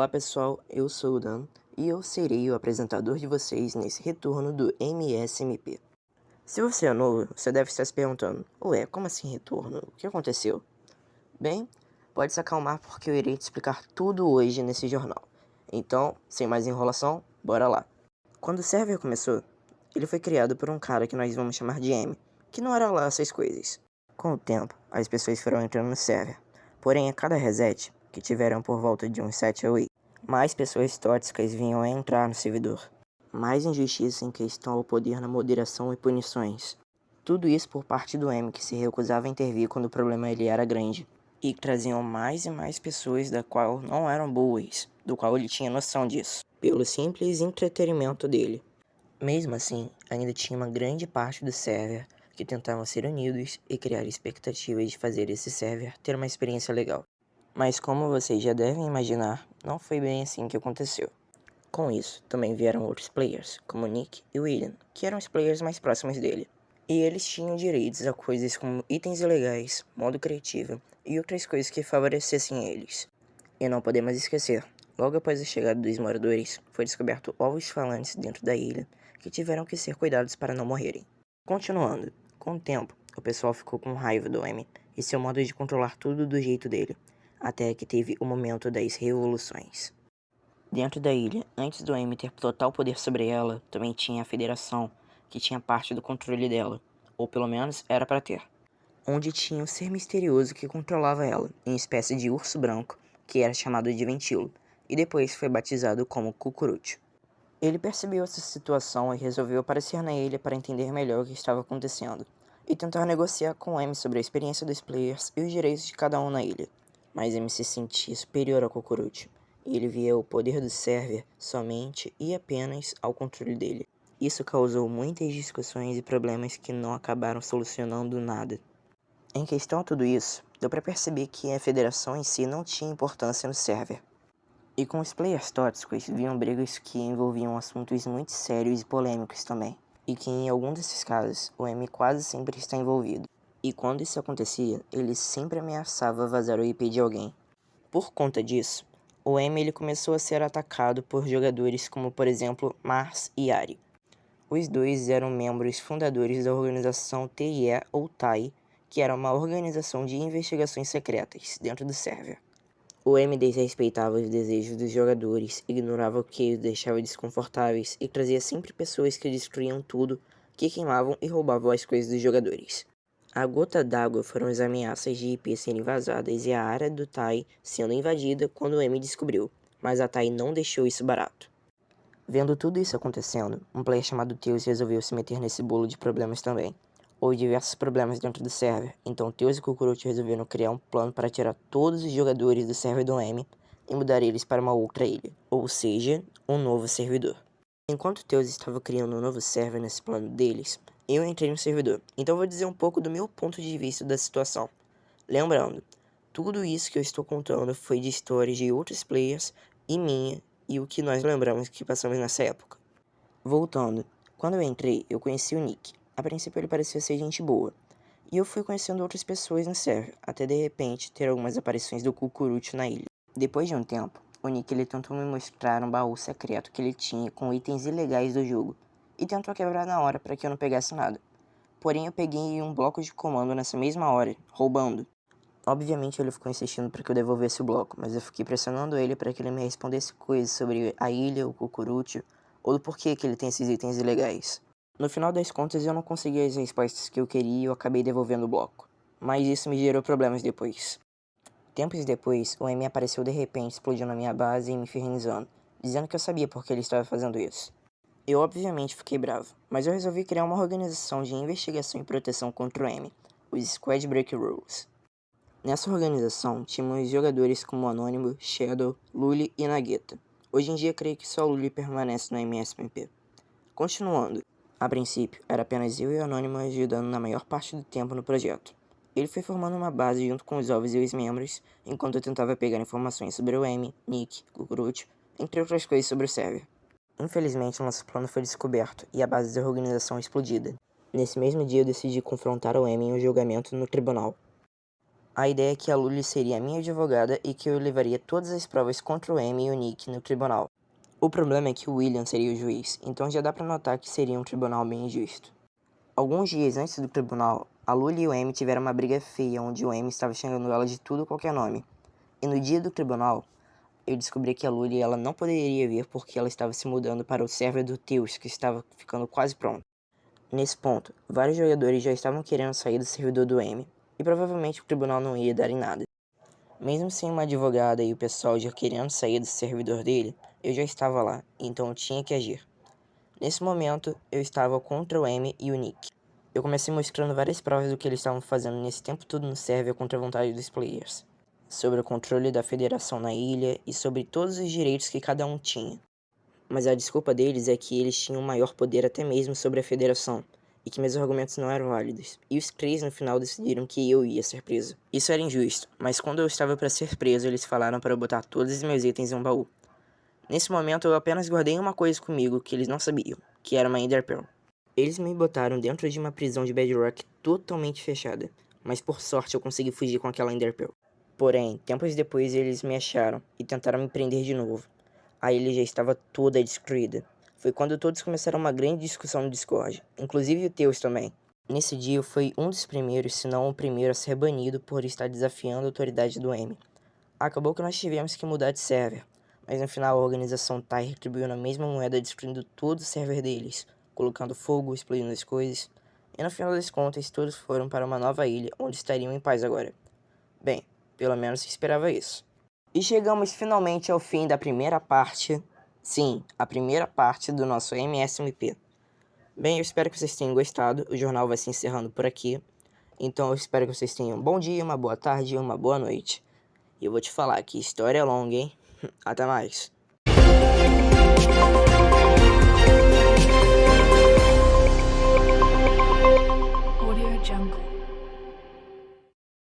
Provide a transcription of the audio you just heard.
Olá pessoal, eu sou o Dan e eu serei o apresentador de vocês nesse retorno do MSMP. Se você é novo, você deve estar se perguntando, ué, como assim retorno? O que aconteceu? Bem, pode se acalmar porque eu irei te explicar tudo hoje nesse jornal. Então, sem mais enrolação, bora lá. Quando o server começou, ele foi criado por um cara que nós vamos chamar de M, que não era lá essas coisas. Com o tempo, as pessoas foram entrando no server, porém a cada reset, que tiveram por volta de uns 7 a 8, mais pessoas tóxicas vinham a entrar no servidor. Mais injustiça em questão ao poder na moderação e punições. Tudo isso por parte do M, que se recusava a intervir quando o problema ele era grande. E traziam mais e mais pessoas da qual não eram boas, do qual ele tinha noção disso, pelo simples entretenimento dele. Mesmo assim, ainda tinha uma grande parte do server que tentavam ser unidos e criar expectativas de fazer esse server ter uma experiência legal. Mas como vocês já devem imaginar, não foi bem assim que aconteceu. Com isso, também vieram outros players, como Nick e William, que eram os players mais próximos dele. E eles tinham direitos a coisas como itens ilegais, modo criativo e outras coisas que favorecessem eles. E não podemos esquecer, logo após a chegada dos moradores, foi descoberto ovos falantes dentro da ilha, que tiveram que ser cuidados para não morrerem. Continuando, com o tempo, o pessoal ficou com raiva do M e seu modo de controlar tudo do jeito dele, até que teve o momento das revoluções. Dentro da ilha, antes do M ter total poder sobre ela, também tinha a Federação, que tinha parte do controle dela, ou pelo menos era para ter. Onde tinha um ser misterioso que controlava ela, em espécie de urso branco, que era chamado de Ventilo, e depois foi batizado como Cucurucho. Ele percebeu essa situação e resolveu aparecer na ilha para entender melhor o que estava acontecendo, e tentar negociar com M sobre a experiência dos players e os direitos de cada um na ilha. Mas M se sentia superior ao Cucurucho, e ele via o poder do server somente e apenas ao controle dele. Isso causou muitas discussões e problemas que não acabaram solucionando nada. Em questão a tudo isso, deu para perceber que a federação em si não tinha importância no server. E com os players tóxicos vinham brigas que envolviam assuntos muito sérios e polêmicos também. E que em algum desses casos, o M quase sempre está envolvido. E quando isso acontecia, ele sempre ameaçava vazar o IP de alguém. Por conta disso, o M ele começou a ser atacado por jogadores como por exemplo Mars e Ari. Os dois eram membros fundadores da organização TIE ou TAI, que era uma organização de investigações secretas dentro do server. O M desrespeitava os desejos dos jogadores, ignorava o que os deixava desconfortáveis e trazia sempre pessoas que destruíam tudo, que queimavam e roubavam as coisas dos jogadores. A gota d'água foram as ameaças de IP serem vazadas e a área do TAI sendo invadida quando o M descobriu, mas a TAI não deixou isso barato. Vendo tudo isso acontecendo, um player chamado Teus resolveu se meter nesse bolo de problemas também. Houve diversos problemas dentro do server, então Teus e Cucurucho resolveram criar um plano para tirar todos os jogadores do server do M e mudar eles para uma outra ilha, ou seja, um novo servidor. Enquanto Teus estava criando um novo server nesse plano deles, eu entrei no servidor, então vou dizer um pouco do meu ponto de vista da situação. Lembrando, tudo isso que eu estou contando foi de histórias de outros players e minha, e o que nós lembramos que passamos nessa época. Voltando, quando eu entrei, eu conheci o Nick. A princípio ele parecia ser gente boa. E eu fui conhecendo outras pessoas no server, até de repente ter algumas aparições do Cucurucho na ilha. Depois de um tempo, o Nick ele tentou me mostrar um baú secreto que ele tinha com itens ilegais do jogo, e tentou quebrar na hora para que eu não pegasse nada. Porém eu peguei um bloco de comando nessa mesma hora, roubando. Obviamente ele ficou insistindo para que eu devolvesse o bloco, mas eu fiquei pressionando ele para que ele me respondesse coisas sobre a ilha, o Cucurucho, ou do porquê que ele tem esses itens ilegais. No final das contas eu não consegui as respostas que eu queria e eu acabei devolvendo o bloco, mas isso me gerou problemas depois. Tempos depois, o M apareceu de repente explodindo na minha base e me infernizando, dizendo que eu sabia por que ele estava fazendo isso. Eu obviamente fiquei bravo, mas eu resolvi criar uma organização de investigação e proteção contra o M, os Squad Break Rules. Nessa organização, tínhamos jogadores como Anônimo, Shadow, Luli e Nagita. Hoje em dia, creio que só Luli permanece no MSMP. Continuando, a princípio, era apenas eu e o Anônimo ajudando na maior parte do tempo no projeto. Ele foi formando uma base junto com os ovos e os membros, enquanto eu tentava pegar informações sobre o M, Nick, Cucurucho, entre outras coisas sobre o server. Infelizmente, nosso plano foi descoberto e a base da organização explodida. Nesse mesmo dia, eu decidi confrontar o M em um julgamento no tribunal. A ideia é que a Lully seria a minha advogada e que eu levaria todas as provas contra o Amy e o Nick no tribunal. O problema é que o William seria o juiz, então já dá pra notar que seria um tribunal bem injusto. Alguns dias antes do tribunal, a Lully e o Amy tiveram uma briga feia onde o Amy estava xingando ela de tudo qualquer nome. E no dia do tribunal, eu descobri que a Lully ela não poderia vir porque ela estava se mudando para o server do Teus, que estava ficando quase pronto. Nesse ponto, vários jogadores já estavam querendo sair do servidor do Amy, e provavelmente o tribunal não ia dar em nada. Mesmo sem uma advogada e o pessoal já querendo sair do servidor dele, eu já estava lá, então eu tinha que agir. Nesse momento, eu estava contra o Amy e o Nick. Eu comecei mostrando várias provas do que eles estavam fazendo nesse tempo todo no server contra a vontade dos players, sobre o controle da federação na ilha e sobre todos os direitos que cada um tinha. Mas a desculpa deles é que eles tinham maior poder até mesmo sobre a federação, e que meus argumentos não eram válidos, e os três no final decidiram que eu ia ser preso. Isso era injusto, mas quando eu estava para ser preso, eles falaram para eu botar todos os meus itens em um baú. Nesse momento eu apenas guardei uma coisa comigo que eles não sabiam, que era uma Ender Pearl. Eles me botaram dentro de uma prisão de Bedrock totalmente fechada, mas por sorte eu consegui fugir com aquela Ender Pearl. Porém, tempos depois eles me acharam e tentaram me prender de novo. A ilha já estava toda destruída. Foi quando todos começaram uma grande discussão no Discord, inclusive o Teus também. Nesse dia eu fui um dos primeiros, se não o primeiro a ser banido por estar desafiando a autoridade do M. Acabou que nós tivemos que mudar de server, mas no final a organização TAI retribuiu na mesma moeda destruindo todo o server deles, colocando fogo, explodindo as coisas, e no final das contas todos foram para uma nova ilha onde estariam em paz agora. Bem, pelo menos se esperava isso. E chegamos finalmente ao fim da primeira parte, sim, a primeira parte do nosso MSMP. Bem, eu espero que vocês tenham gostado, o jornal vai se encerrando por aqui, então eu espero que vocês tenham um bom dia, uma boa tarde e uma boa noite. E eu vou te falar que história é longa, hein? Até mais.